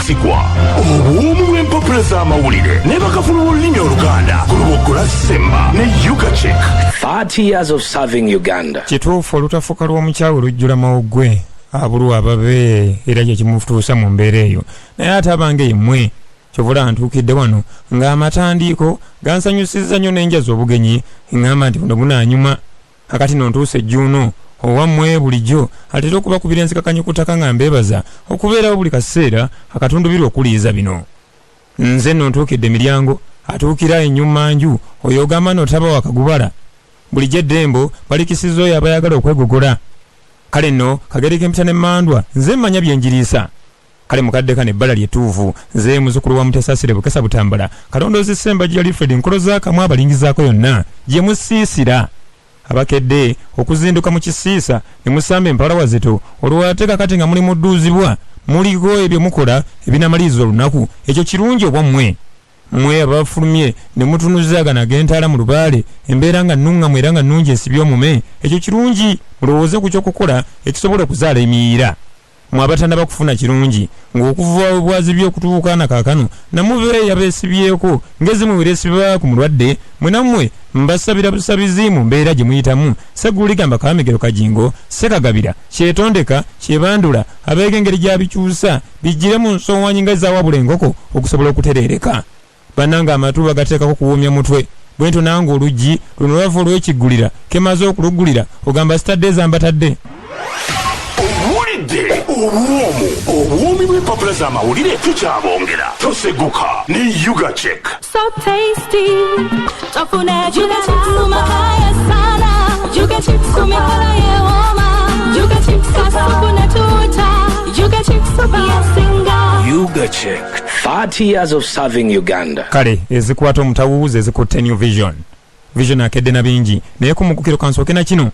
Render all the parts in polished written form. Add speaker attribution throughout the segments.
Speaker 1: gakutuusibwako obuwoomu bw'empapula z'amawulire ne bakafulu olulimi oluganda ku lubogola Ssemba ne Ugachick.
Speaker 2: 30 years of serving Uganda.
Speaker 3: Kituufu olutafuka lw'omukyawe lujjula mawuggwe abulu ababe era kye kimutuusa mu mbeera eyo naye ate abange yemmwe kyovula ntuukidde wano ng'amatandiiko gansanyusizza nnyo n'enjaza obugenyi ngamba nti buno bunaanyuma akati nontuuse ejjuuno owammwe bulijjo atera okubakubira ensikakanyi ku ttaka nga mbeebaza okubeerawo buli kaseera akatundubiri okuliiza bino nze nontuukidde miryango atuukira ennyuma nju oyo ogamba n'otaba wakagubala bulijjo eddembo balikisizza oyo abayagala okwegogola kale nno kagereka empita n'emmandwa nze mmanya bye njiriisa kale mukadde kane ebbala lyetuuvu nze muzzukulu wa Mutesasire Bukesa Butambala kalondoozi Ssembajjwe Alfred nkolo z'akamu abalingizaako yonna gye musiisira abakedde okuzinduka mu kisiisa ne musamba empala wazito olwate kakati nga muli mudduuzibwa muliko ebyo mukola ebinamaliriza olunaku ekyo kirungi obwammwe mmwe abafulumye ne mutunuzaagana ag'entaala mu lubaale embeera nga nnuŋŋamu era nga nnungi esibye omume ekyo kirungi mulowooze ku ky'okukola ekisobola okuzaala emiyiira mwe abatannaba kufuna kirungi ng'okuva obwazi by'okutuuka na kaakano namubeeya beesibyeko ng'ezimu wereesibwa ku mulwadde mwe nammwe mbasabira busabizi mu mbeera gye muyitamu seguuligamba kaamegero kajingo sekagabira kyetondeka kyebandula abeega engeri gy'abikyusa bijjire mu nsonwanyi nga ezaawabula enkoko okusobola okutereereka bannanga amatu bagateekako kuwuumya mutwe bwento nange oluggi luno lwava olw'ekiggulira kemaze okuluggulira ogamba sitadde ezambatadde
Speaker 1: owulidde obuwoomi bw'empapula z'amawulire tukyabongera toseguka ne Ugachick.
Speaker 4: So tasty tafuna Ugachick sumakaya sana Ugachick sumekala yewoma Ugachick kasukuna tuta Ugachick supayasinga
Speaker 2: Ugachick. 30 years of serving Uganda.
Speaker 3: kale ezikwata omutawuuza ezikutte New Vision akedde na bingi naye ku mukukiro kansooke na kino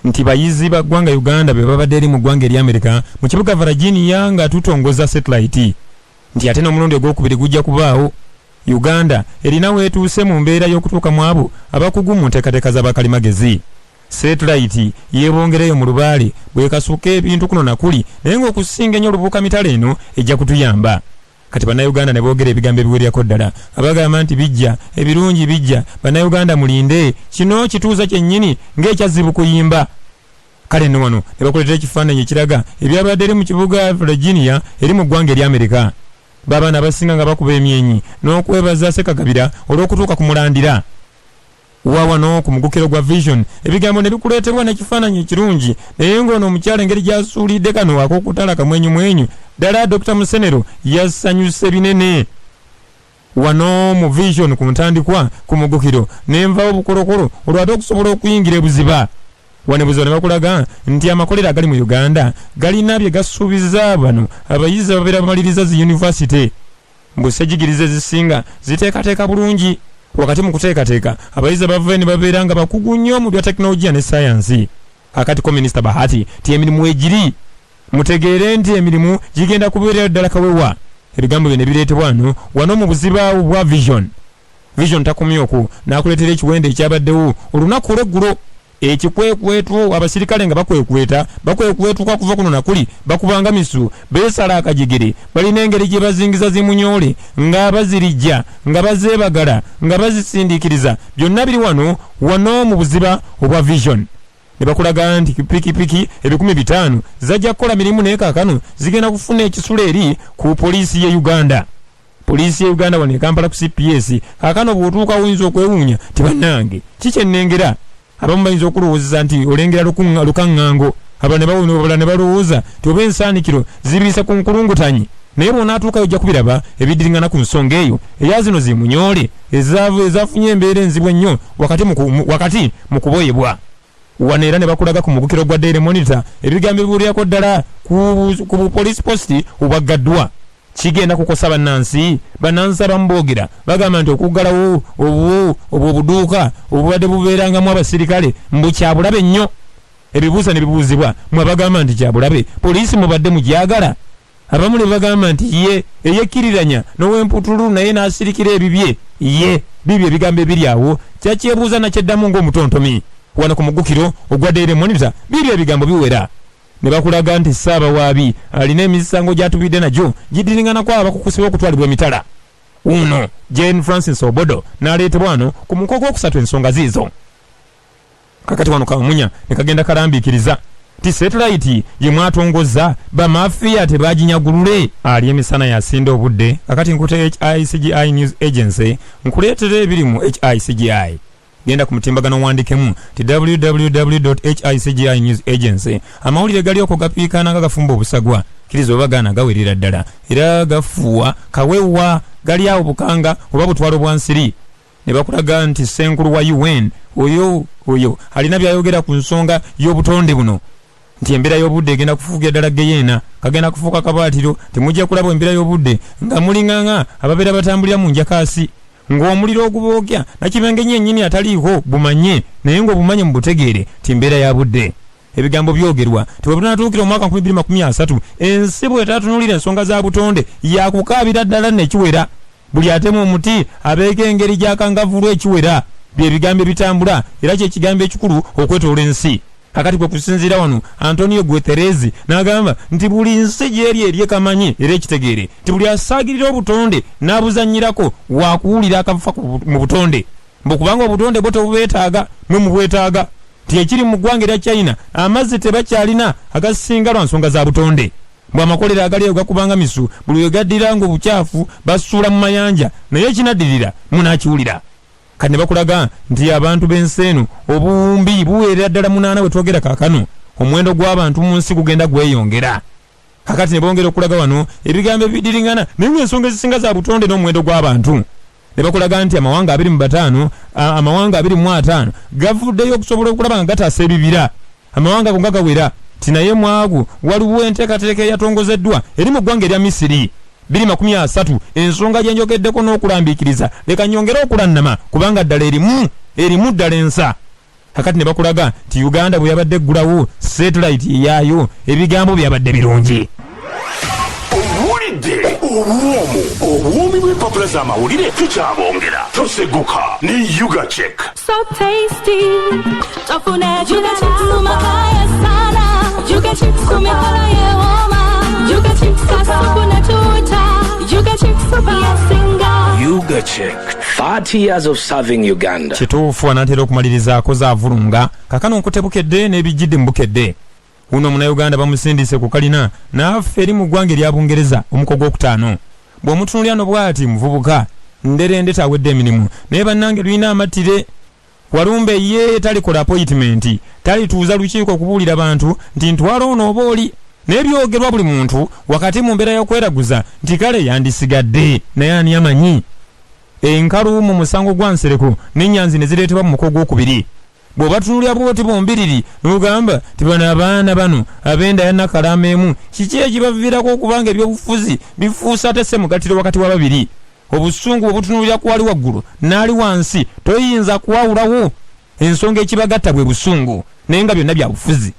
Speaker 3: nti bayizi ba ggwanga Uganda be babadde eri mu ggwanga eri America mu kibuga Virginia nga tutongoza satellite nti ate n'omulundi ogwokubiri gujja kubaawo Uganda erina weetuuse mu mbeera y'okutuuka mu abo abakugu mu nteekateeka z'abakalimagezi satellite yeebongereyo mu lubaale bwekasuka ebintu kuno nakuli naye ng'okusinga ennyo olubuuka mitala eno ejja kutuyamba kati bannayuganda ne boogera ebigambo ebiwererako ddala abagamba nti bijja ebirungi bijja bannayuganda mulinde kino kituuza kyennyini ng'ekyazibu kuyimba kale nno wano ne bakuleetera ekifaananyi ekiraga ebyabadde eri mu kibuga Virginia eri mu ggwanga eri America babaana abasinga nga bakuba emyenyi n'okwebaza Ssekagabira olw'okutuuka ku mulandira wawano ku mugukiro gwa Vision ebigambo ne bikuleeterwa n'ekifaananyi ekirungi naye ng'ono omukyala engeri gy'asuulidde kano ak'okutala kamwenyumwenyu ddala Dr. Musenero yasanyuse binene wano mu Vision ku ntandikwa ku mugukiro n'envawo obukolokolo olwate okusobola okuyingira ebuziba wanebuziba ne bakulaga nti amakolero agali mu Uganda galina bye gasuubiza bano abayizi ababeera bamaliriza zi yunivasite mbusejjigiriza ezisinga ziteekateeka bulungi wakati mu kuteekateeka abayizi abava ne babeera nga bakugu nnyo mu bya tekinologiya ne sayansi akati ko Minisita Bahati ti emirimu egiri mutegeere nti emirimu gigenda kubeerera ddala kawewa ebigambo bye ne bireetebwa wano mu buziba bwa Vision takomye okwo n'akuleetera ekiwendo ekyabaddewo olunaku olw'eggulo ekikwekwetu abasirikale nga bakwekwetuka kuva kuno nakuli bakubanga misu beesala akajigere balina engeri gye bazingiza zimunyole nga bazirijja nga bazeebagala nga bazisindiikiriza byonna biri wano mu buziba obwa Vision ne bakulaga nti pikipiki 500 zajja kukola mirimu naye kaakano zigenda kufuna ekisula eri ku poliisi ye Uganda wano e Kampala ku CPS kaakano bw'otuuka oyinza okwewuunya tibannange kikyennengera abamu bayinza okulowooza nti olengera lukaŋŋango abala ne balowooza ti oba ensaanikiro zibiyisa ku nkulungutanyi naye bw'onaatuukayo ojja kubiraba ebidiringana ku nsonga eyo eya zino zimunyoole ezafunye embeera enzibu ennyo wakati mu kuboyebwa wano era ne bakulaga ku mugukiro gwa Daily Monitor ebigambo ebiwulirako ddala ku police post obwaggaddwa kigenda kukosa bannansi abamu boogera bagamba nti okuggalawo obwo obuduuka obubadde bubeerangamu abasirikale mbu kyabulabe nnyo ebibuusa ne bibuuzibwa mwe bagamba nti kyabulabe poliisi mubadde mugyagala abamu ne bagamba nti ye eyekkiriranya n'owemputulu naye n'asirikira ebibye ye bibyo ebigambo ebiri awo kyakyebuuza nakyeddamu ng'omutontomi wano ku mugukiro ogwa Daily Monitor bibyo ebigambo biwera ne bakulaga nti Ssaabawaabi alina emisango gy'atubidde nagyo gidiringana kwabo abakukusibwa okutwalibwa emitala. Uno Jane Francis Obodo n'aleetebwa wano ku muko gw'okusatu ensonga ziizo. Kakati wano Kamunya ne kagenda kalambiikiriza ti satellite ye mwatongozza bamafiya tebaginyagulule. Ali emisana yasinda obudde kakati nkute HICGI News Agency nkuleetera ebiri mu HICGI. Genda ku mutimbagano wandikemu ti www.hicgi.news.agency. Amawulire gali okugapiikana gafumba obusagwa kirizo bagana gawerera ddala era gafuwa kawewa gali awo bukanga oba butwalo bwansiri. Ne bakulaga nti Ssenkulu wa UN oyo alina byayogera ku nsonga y'obutonde buno nti embeera y'obudde egenda kufuugira ddala geyeena kagenda kufuuka kabaatiro temujja kulaba embeera y'obudde nga mulinganga ababeera batambulira mu njakasi ng'omuliro ogubookya nakibenge nyennyini ataliiko bumanye naye ng'obumanye mu butegeere ti mbeera ya budde. Ebigambo byogerwa tibwe bunatuukira omwaka 2030 ensi bw'etaatunulira ensonga za butonde yakukaabira ddala nekiwera. Buli atemu omuti abeeka engeri gy'akangavulwa ekiwera. Bye bigambo bitambula era kye kigambo ekikulu okwetoola ensi. Kakati kwe kusinziira wano Antonio Guterres n'agamba nti buli nsi gyeri kamanyi era ekitegeere ti buli asaagirira obutonde n'abuzannyirako waakuwulira akafa mu butonde mbokubanga obutonde bwo tebubeetaaga mwe mubwetaaga ti ekiri mu ggwanga erya China amazzi tebakyalina agasinga lwa nsonga za butonde bwe amakolero agali eyo gakubanga misu buli we gaddira ng'obukyafu basuula mu mayanja naye ekinaddirira munaakiwulira. Kane bakulaga nti abantu b'ensi eno obuwumbi buweerera ddala 8 we twogera kaakano omuwendo gw'abantu mu nsi gugenda gweyongera. Kakati ne bongera okulaga wano ebigambo ebidiringana naye ensonga ezisinga za butonde n'omuwendo gw'abantu. Ne bakulaga nti amawanga 25 gavuddeyo okusobola okulaba nga gataasa ebibira. Amawanga gonga gawera ti naye mwago waliwo enteekateeka eyatongozeddwa eri mu ggwanga erya Misiri 2030 ensonga gye njogeddeko n'okulambiikiriza leka nyongere okulannama kubanga ddala erimu ddala ensa. Kakati ne bakulaga nti Uganda bwe yabadde eggulawo satellite yaayo ebigambo byabadde birungi.
Speaker 1: Owulidde obwomi bw'empapula z'amawulire tukyabongera toseguka ne Ugachick.
Speaker 4: So tasty. Tofune Ugachick sumakaya sana. Ugachick kumikola yewoma. Ugachick kasukuna tuta. Ugachick super yasinga.
Speaker 2: Ugachick, 30 years of serving Uganda.
Speaker 3: Kituufu anaatera okumalirizaako zaavulunga kakano nkutebukedde n'ebijjidde mu bukedde. Uno Munnayuganda bamusindise ku kalina n'affe eri mu ggwanga erya Bungereza omuko gw'okutaano. Bw'omutunulira no bw'ati muvubuka nderende tawedde emirimu naye bannange lulina amatire. Walumbe ye talikola appointment talituuza lukiiko okubuulira bantu nti ntwala ono oba oli n'ebyogerwa buli muntu wakati mu mbeera y'okweraguza nti kale yandisigadde naye ani amanyi. Enkalu mu musango gwa Nsereko n'ennyanzi ne zireetebwa mu muko gw'okubiri. Bw'obatunulira bw'oti bombiriri n'ogamba ti bano abaana bano ab'enda ya Nakalama emu kiki ekibaviirako okubanga ebyobufuzi bifuusa ate ssemugattiro wakati wa babiri. Obusungu obutunulira ku wali waggulu n'ali wansi toyinza kuwawulawo. Ensonga ekibagatta bwe busungu naye nga byonna bya bufuzi.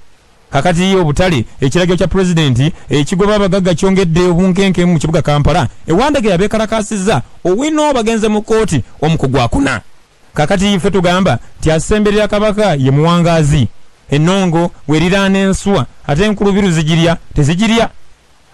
Speaker 3: Kakati obutale ekiragiro kya pulezidenti ekigoba abagagga kyongedde obunkenke mu kibuga Kampala ewandagera beekalakaasizza owino bagenze mu kooti omuko gwakuna. Kakati ife tugamba ti asemberera kabaka ye muwangaazi. Ennongo weriraana enswa ate enkulubiru zigirya tezigirya.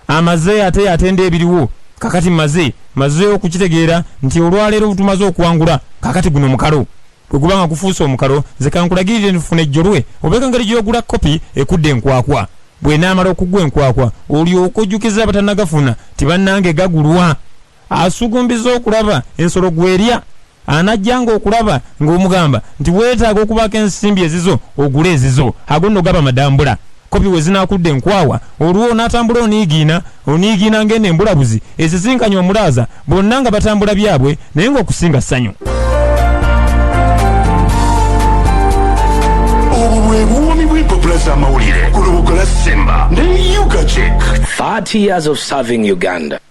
Speaker 3: Amaze ate yatenda ebiriwo. Kakati maze okukitegeera nti olwaleero tumaze okuwangula kakati guno mukalo. Bwe kubanga kufuusa omukalo nze kankulagirire nfune ejjolwe obeeka ngeri gy'ogula kopi ekudde enkwakwa. Bwe naamala okugwa enkwakwa olyoka ojjukiza abatannagafuna ti bannange gagulwa. Asugumbiza okulaba ensolo gwerya anajjanga okulaba ng'omugamba nti weetaaga okubaako ensimbi ezizo ogule ezizo ago nno gaba madambula. Kopi we zinaakudde enkwawa olwo n'atambula oniigiina ng'eno embulabuzi ezisinkanye omulaaza bonna nga batambula byabwe naye ng'okusinga ssanyu.
Speaker 1: Obwo bwe buwomi bw'empapula z'amawulire ku lubuga lwa Ssemba ne Ugachick.
Speaker 2: 30 years of serving Uganda.